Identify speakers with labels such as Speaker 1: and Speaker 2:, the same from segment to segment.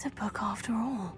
Speaker 1: It's a book after all.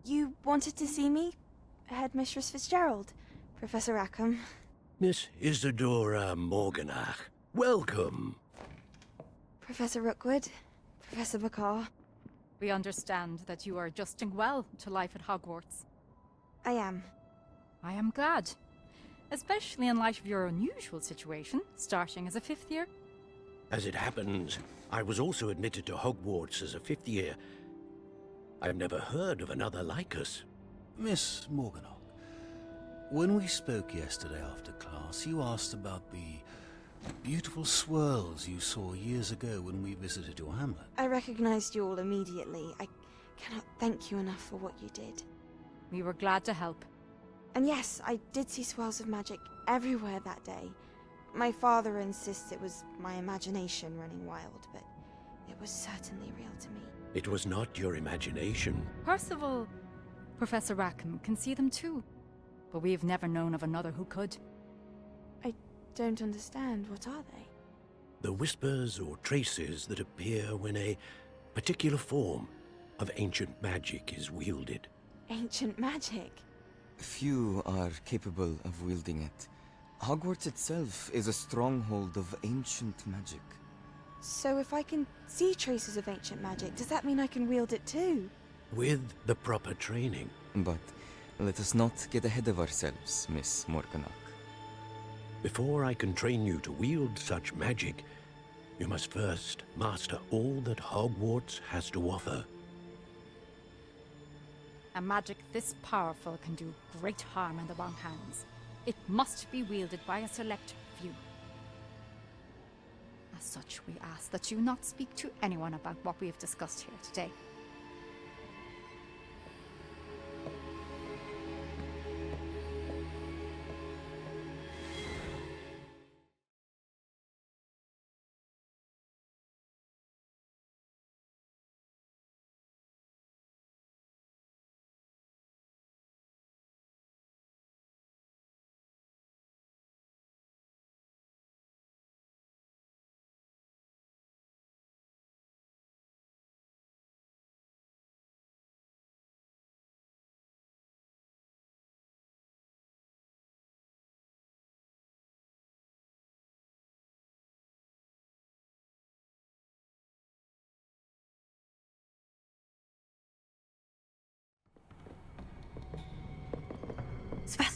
Speaker 1: You wanted to see me? Headmistress Fitzgerald, Professor Rackham.
Speaker 2: Miss Isadora Morganach, welcome.
Speaker 1: Professor Rookwood, Professor McCaw.
Speaker 3: We understand that you are adjusting well to life at Hogwarts.
Speaker 1: I am.
Speaker 3: I am glad. Especially in light of your unusual situation, starting as a fifth year.
Speaker 2: As it happens, I was also admitted to Hogwarts as a fifth year. I've never heard of another like us.
Speaker 4: Miss Morganach, when we spoke yesterday after class, you asked about the beautiful swirls you saw years ago when we visited your hamlet.
Speaker 1: I recognized you all immediately. I cannot thank you enough for what you did.
Speaker 3: We were glad to help.
Speaker 1: And yes, I did see swirls of magic everywhere that day. My father insists it was my imagination running wild, but it was certainly real to me.
Speaker 2: It was not your imagination.
Speaker 3: Percival, Professor Rackham can see them too. But we've never known of another who could.
Speaker 1: I don't understand. What are they?
Speaker 2: The whispers or traces that appear when a particular form of ancient magic is wielded.
Speaker 1: Ancient magic?
Speaker 5: Few are capable of wielding it. Hogwarts itself is a stronghold of ancient magic.
Speaker 1: So if I can see traces of ancient magic, does that mean I can wield it too?
Speaker 2: With the proper training.
Speaker 5: But let us not get ahead of ourselves, Miss Morganach.
Speaker 2: Before I can train you to wield such magic, you must first master all that Hogwarts has to offer.
Speaker 3: A magic this powerful can do great harm in the wrong hands. It must be wielded by a select few. As such, we ask that you not speak to anyone about what we have discussed here today.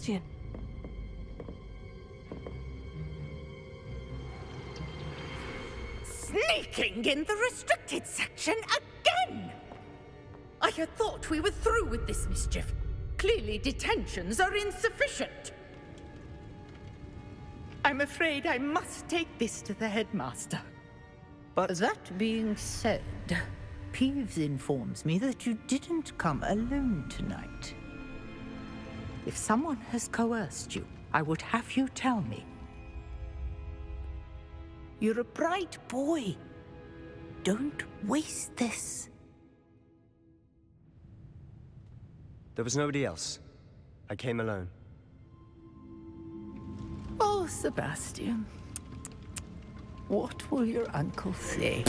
Speaker 6: Sebastian.
Speaker 7: Sneaking in the restricted section again! I had thought we were through with this mischief. Clearly detentions are insufficient. I'm afraid I must take this to the headmaster.
Speaker 8: But that being said, Peeves informs me that you didn't come alone tonight. If someone has coerced you, I would have you tell me. You're a bright boy. Don't waste this.
Speaker 9: There was nobody else. I came alone.
Speaker 8: Oh, Sebastian. What will your uncle say?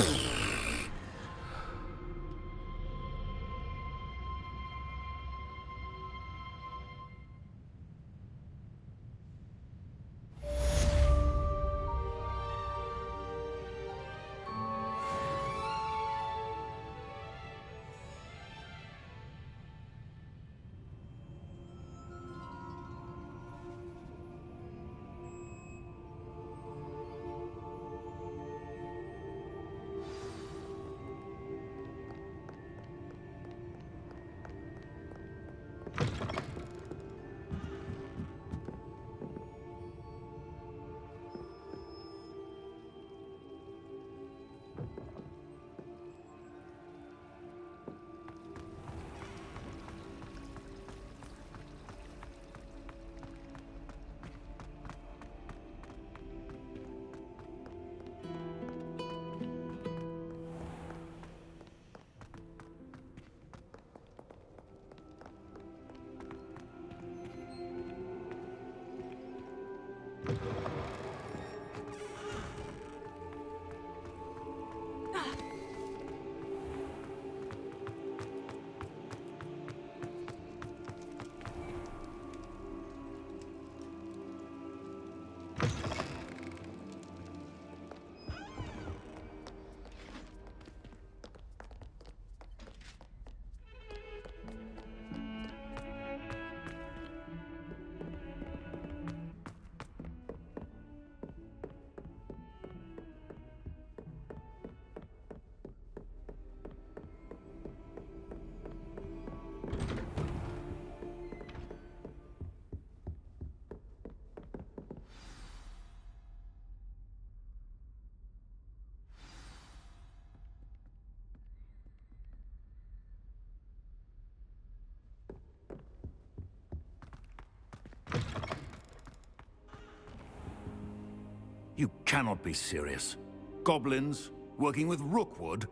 Speaker 4: You cannot be serious. Goblins working with Rookwood?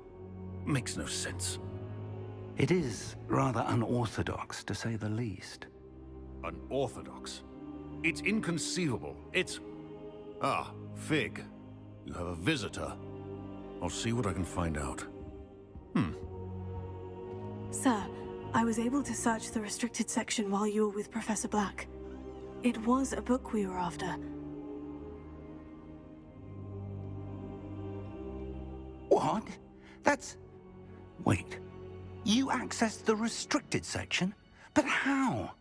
Speaker 4: Makes no sense.
Speaker 10: It is rather unorthodox, to say the least.
Speaker 4: Unorthodox? It's inconceivable. It's... Ah, Fig. You have a visitor. I'll see what I can find out.
Speaker 6: Sir, I was able to search the restricted section while you were with Professor Black. It was a book we were after.
Speaker 10: What? That's... Wait. You accessed the restricted section? But how?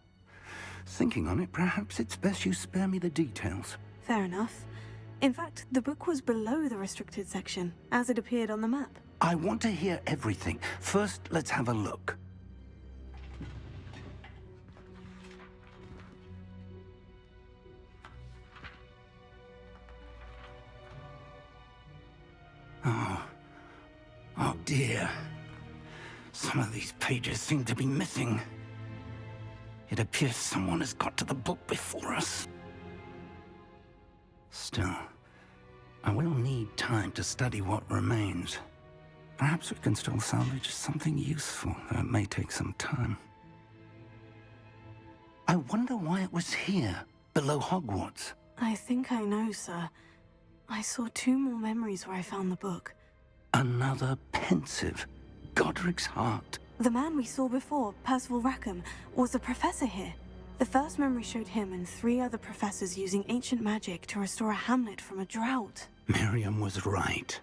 Speaker 10: Thinking on it, perhaps it's best you spare me the details.
Speaker 6: Fair enough. In fact, the book was below the restricted section, as it appeared on the map.
Speaker 10: I want to hear everything. First, let's have a look. Oh dear. Some of these pages seem to be missing. It appears someone has got to the book before us. Still, I will need time to study what remains. Perhaps we can still salvage something useful, though it may take some time. I wonder why it was here, below Hogwarts.
Speaker 6: I think I know, sir. I saw 2 more memories where I found the book.
Speaker 10: Another pensive. Godric's heart.
Speaker 6: The man we saw before, Percival Rackham, was a professor here. The first memory showed him and 3 other professors using ancient magic to restore a hamlet from a drought.
Speaker 10: Miriam was right.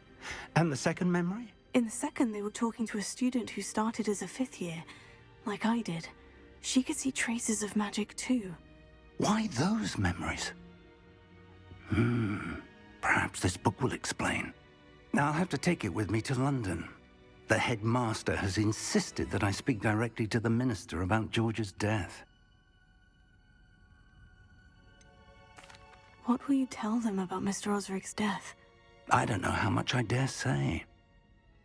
Speaker 10: And the second memory?
Speaker 6: In the second, they were talking to a student who started as a 5th year, like I did. She could see traces of magic too.
Speaker 10: Why those memories? Perhaps this book will explain. I'll have to take it with me to London. The headmaster has insisted that I speak directly to the minister about George's death.
Speaker 6: What will you tell them about Mr. Osric's death?
Speaker 10: I don't know how much I dare say.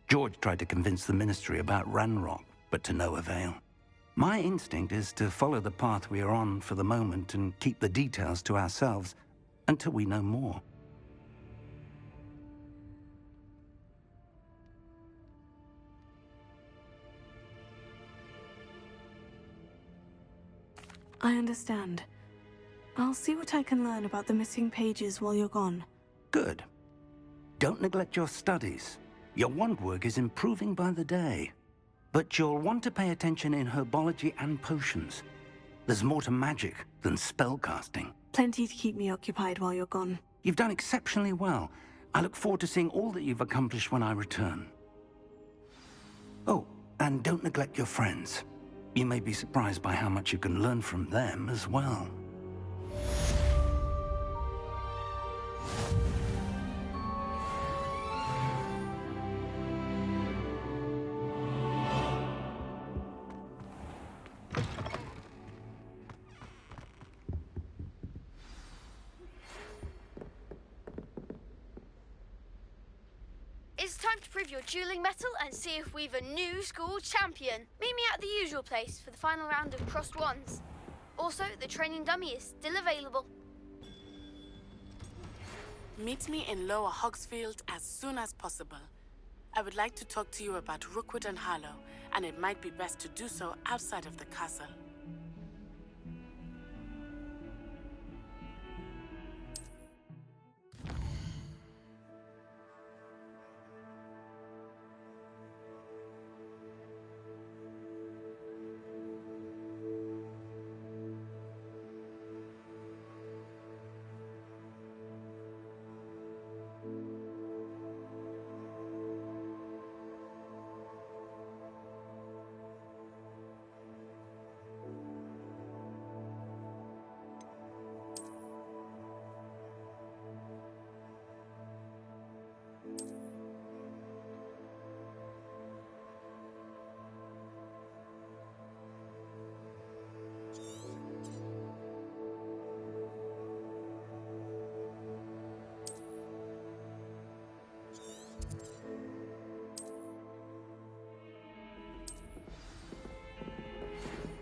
Speaker 10: George tried to convince the ministry about Ranrock, but to no avail. My instinct is to follow the path we are on for the moment and keep the details to ourselves until we know more.
Speaker 6: I understand. I'll see what I can learn about the missing pages while you're gone.
Speaker 10: Good. Don't neglect your studies. Your wand work is improving by the day. But you'll want to pay attention in herbology and potions. There's more to magic than spellcasting.
Speaker 6: Plenty to keep me occupied while you're gone.
Speaker 10: You've done exceptionally well. I look forward to seeing all that you've accomplished when I return. Oh, and don't neglect your friends. You may be surprised by how much you can learn from them as well.
Speaker 11: It's time to prove your dueling mettle and see if we've a new school champion. Meet me at the usual place for the final round of crossed wands. Also, the training dummy is still available.
Speaker 12: Meet me in Lower Hogsfield as soon as possible. I would like to talk to you about Rookwood and Harlow, and it might be best to do so outside of the castle.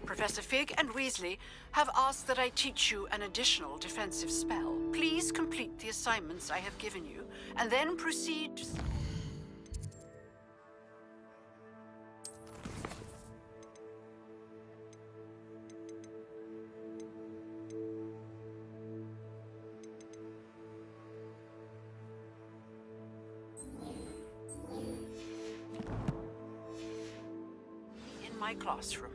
Speaker 13: Professor Fig and Weasley have asked that I teach you an additional defensive spell. Please complete the assignments I have given you, and then proceed... in my classroom.